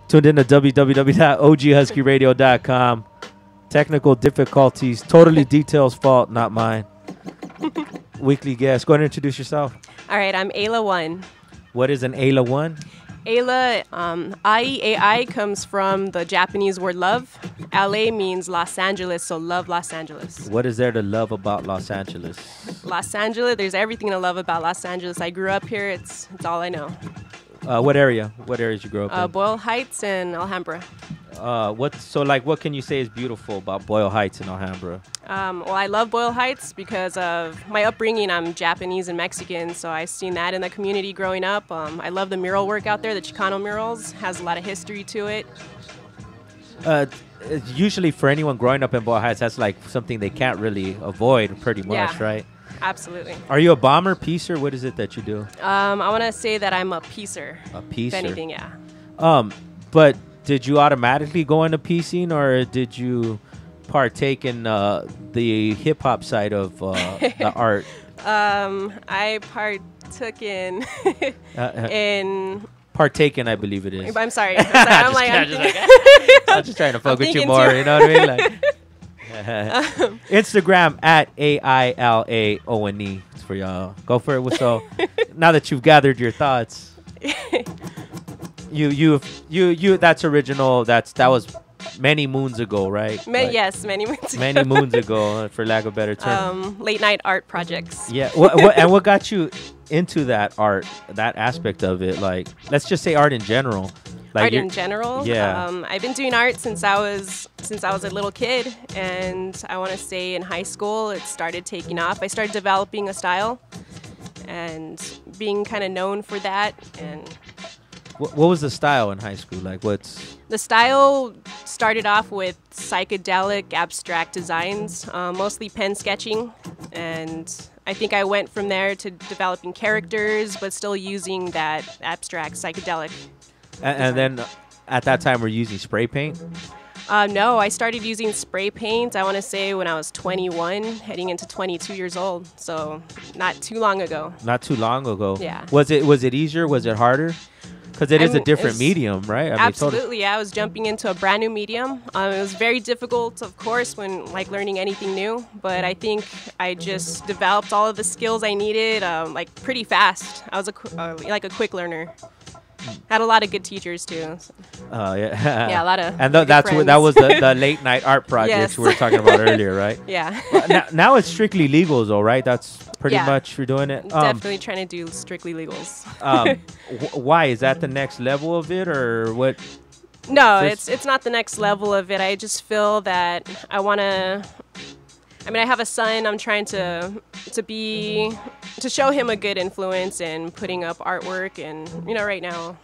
Tuned in to www.oghuskyradio.com. Technical difficulties, totally Detail's fault, not mine. Weekly guest. Go ahead and introduce yourself. All right, I'm Ailaone. What is an Ailaone? Aila, I comes from the Japanese word love. LA means Los Angeles, so love Los Angeles. What is there to love about Los Angeles? Los Angeles, there's everything to love about Los Angeles. I grew up here. It's all I know. What area? What areas you grew up in? Boyle Heights and Alhambra. What can you say is beautiful about Boyle Heights and Alhambra? Well, I love Boyle Heights because of my upbringing. I'm Japanese and Mexican, so I've seen that in the community growing up. I love the mural work out there. The Chicano murals has a lot of history to it. Usually for anyone growing up in Boyle Heights, that's like something they can't really avoid pretty much, right? Absolutely. Are you a bomber, piecer? What is it that you do? I want to say that I'm a piecer. A piecer? If anything, yeah. But did you automatically go into piecing, or did you partake in the hip-hop side of the art? I partook in... Partaken, I believe it is. I'm sorry. I'm just trying to fuck with you more, you know what I mean? Like, Instagram at AILAONE. It's for y'all. Go for it. So now that you've gathered your thoughts, you that's original. That was many moons ago, right? Yes, many moons ago. Many moons ago, for lack of a better term. Late night art projects. Yeah. And what got you into that art, that aspect of it? Like, let's just say art in general. Like art in general? Yeah. I've been doing art since I was a little kid, and I want to say in high school it started taking off. I started developing a style and being kind of known for that. And what was the style in high school? Like, the style started off with psychedelic abstract designs, mostly pen sketching, and I think I went from there to developing characters, but still using that abstract psychedelic. And then at that time, we're using spray paint? No, I started using spray paint, I want to say, when I was 21, heading into 22 years old. So not too long ago. Not too long ago. Yeah. Was it easier? Was it harder? Because it is a different medium, right? Absolutely, yeah. I was jumping into a brand new medium. It was very difficult, of course, when learning anything new. But I think I just developed all of the skills I needed pretty fast. I was a quick learner. Had a lot of good teachers too. Oh yeah. Yeah, a lot of. And that was the late night art projects we were talking about earlier, right? Yeah. Now it's strictly legals, though, right? That's pretty much for doing it. Definitely trying to do strictly legals. Why is that the next level of it, or what? No, it's not the next level of it. I just feel that I want to. I mean, I have a son. I'm trying to show him a good influence and putting up artwork, and right now.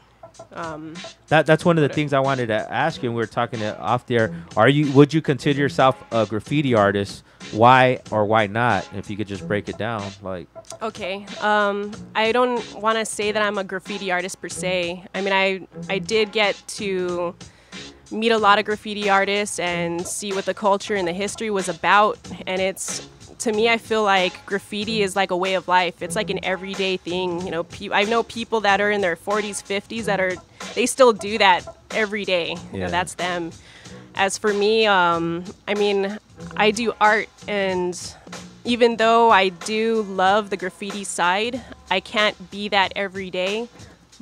That's one of the things I wanted to ask you. And we were talking off there. Would you consider yourself a graffiti artist? Why or why not? If you could just break it down, like. Okay. I don't want to say that I'm a graffiti artist per se. I mean, I did get to meet a lot of graffiti artists and see what the culture and the history was about, and to me, I feel like graffiti is like a way of life. It's like an everyday thing. I know people that are in their 40s, 50s they still do that every day. Yeah. That's them. As for me, I mean, I do art, and even though I do love the graffiti side, I can't be that every day,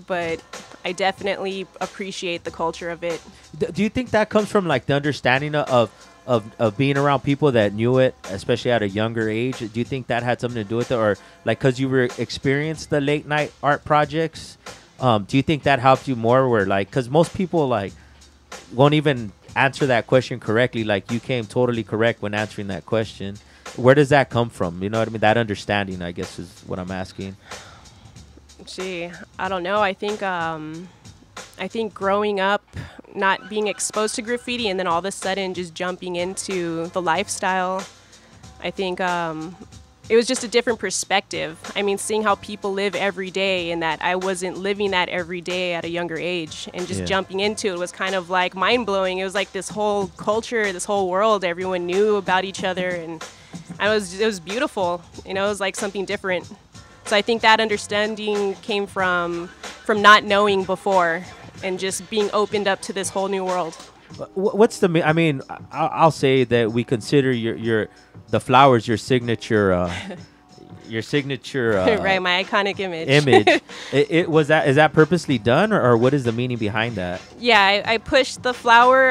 but I definitely appreciate the culture of it. Do you think that comes from like the understanding of being around people that knew it, especially at a younger age? Do you think that had something to do with it, or like because you experienced the late night art projects? Do you think that helped you more? Where like, because most people like won't even answer that question correctly. Like you came totally correct when answering that question. Where does that come from? You know what I mean? That understanding, I guess, is what I'm asking. Gee, I don't know. I think growing up, not being exposed to graffiti, and then all of a sudden just jumping into the lifestyle, I think it was just a different perspective. I mean, seeing how people live every day, and that I wasn't living that every day at a younger age, and just jumping into it was kind of like mind-blowing. It was like this whole culture, this whole world, everyone knew about each other, and it was beautiful. It was like something different. So I think that understanding came from not knowing before, and just being opened up to this whole new world. What's the? I mean, I'll say that we consider the flowers your signature. Your signature, right? My iconic image. It was that. Is that purposely done, or what is the meaning behind that? Yeah, I pushed the flower.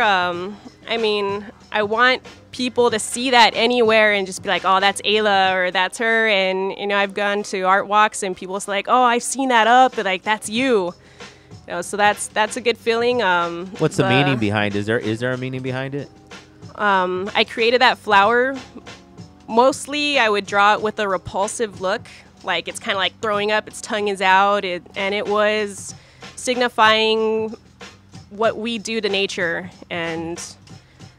I mean, I want people to see that anywhere and just be like, oh, that's Ayla or that's her. And, you know, I've gone to art walks and people's like, oh, I've seen that up, but like, that's you. You know, so that's a good feeling. What's the meaning behind it? Is there a meaning behind it? I created that flower. Mostly I would draw it with a repulsive look. Like it's kind of like throwing up, its tongue is out. And it was signifying what we do to nature and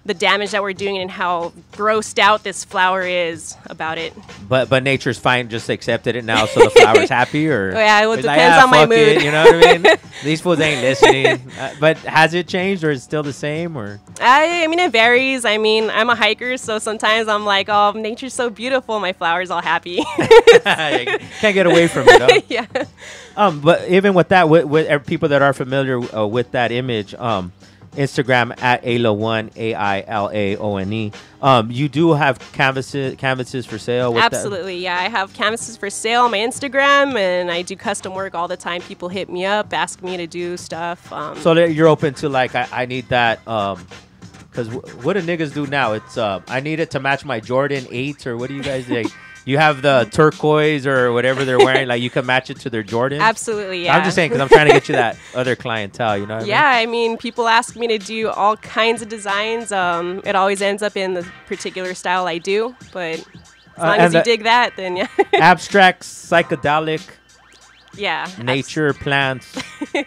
the damage that we're doing and how grossed out this flower is about it. But nature's fine, just accepted it now, so the flower's happy, or yeah, well, it depends on my mood. It, you know what I mean? These fools ain't listening. But has it changed, or is it still the same, or? I mean, it varies. I mean, I'm a hiker, so sometimes I'm like, oh, nature's so beautiful, my flower's all happy. Can't get away from it, huh? Yeah. But even with that, with people that are familiar with that image, Instagram at Ailaone, Ailaone. You do have canvases for sale? Absolutely, yeah. I have canvases for sale on my Instagram, and I do custom work all the time. People hit me up, ask me to do stuff. So you're open to like, I need that, because what do niggas do now? It's I need it to match my Jordan 8s, or what do you guys do? You have the turquoise or whatever they're wearing, like you can match it to their Jordans. Absolutely, yeah. I'm just saying because I'm trying to get you that other clientele, you know what I mean, people ask me to do all kinds of designs. It always ends up in the particular style I do, but as long as you dig that, then yeah. Abstract, psychedelic, yeah, nature, plants,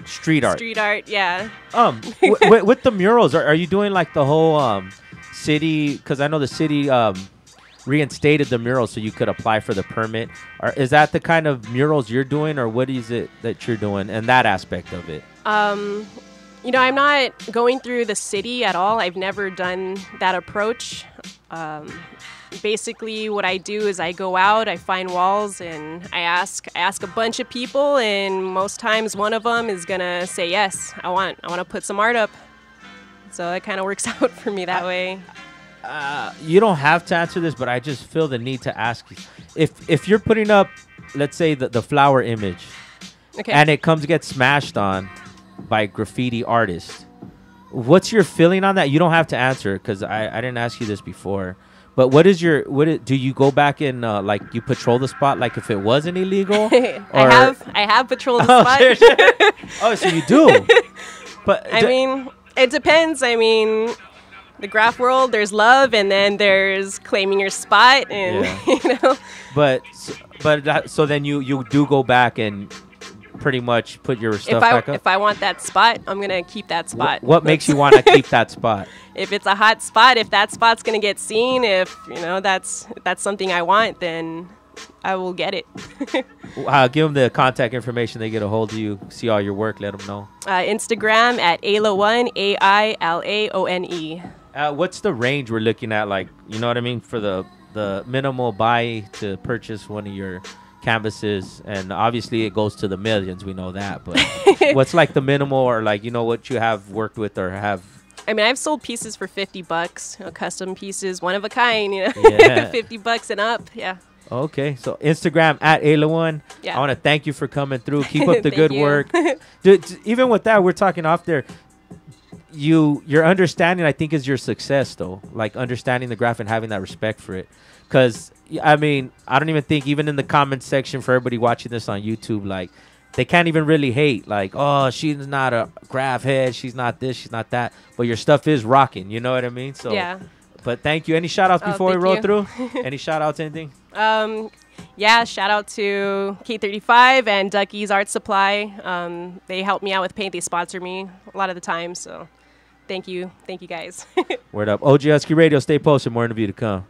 street art. Street art, yeah. With the murals, are you doing like the whole city? Because I know the city reinstated the murals so you could apply for the permit. Or is that the kind of murals you're doing, or what is it that you're doing and that aspect of it? You know, I'm not going through the city at all. I've never done that approach. Basically what I do is I go out, I find walls, and I ask a bunch of people, and most times one of them is gonna say yes, I want to put some art up. So it kind of works out for me that way. You don't have to answer this, but I just feel the need to ask you. If you're putting up, let's say, the flower image, okay, and it gets smashed on by graffiti artists, what's your feeling on that? You don't have to answer because I didn't ask you this before. But do you go back and like you patrol the spot like if it wasn't illegal? I have patrolled the spot. Sure. Oh, so you do. But I mean, it depends. I mean, the graph world, there's love, and then there's claiming your spot, and yeah. You know. So then you do go back and pretty much put your stuff back up? If I want that spot, I'm gonna keep that spot. What makes you want to keep that spot? If it's a hot spot, if that spot's gonna get seen, if you know that's something I want, then I will get it. Give them the contact information. They get a hold of you, see all your work, let them know. Instagram at Ailaone, Ailaone. What's the range we're looking at? Like, you know what I mean? For the minimal buy to purchase one of your canvases, and obviously it goes to the millions. We know that, but what's like the minimal, or like, you know, what you have worked with or have? I mean, I've sold pieces for $50, you know, custom pieces, one of a kind, you know, yeah. $50 and up, yeah. Okay, so Instagram at Ailaone. Yeah. I want to thank you for coming through. Keep up the good work. Dude, even with that, we're talking off there. Your understanding, I think, is your success, though. Like understanding the graph and having that respect for it. Because, I mean, I don't even think, even in the comment section for everybody watching this on YouTube, like, they can't even really hate. Like, oh, she's not a graph head. She's not this. She's not that. But your stuff is rocking. You know what I mean? So, yeah. But thank you. Any shout-outs before we roll through? Any shout-outs, anything? Yeah, shout out to K35 and Ducky's Art Supply. They help me out with paint. They sponsor me a lot of the time. So thank you. Thank you, guys. Word up. OG Husky Radio. Stay posted. More interview to come.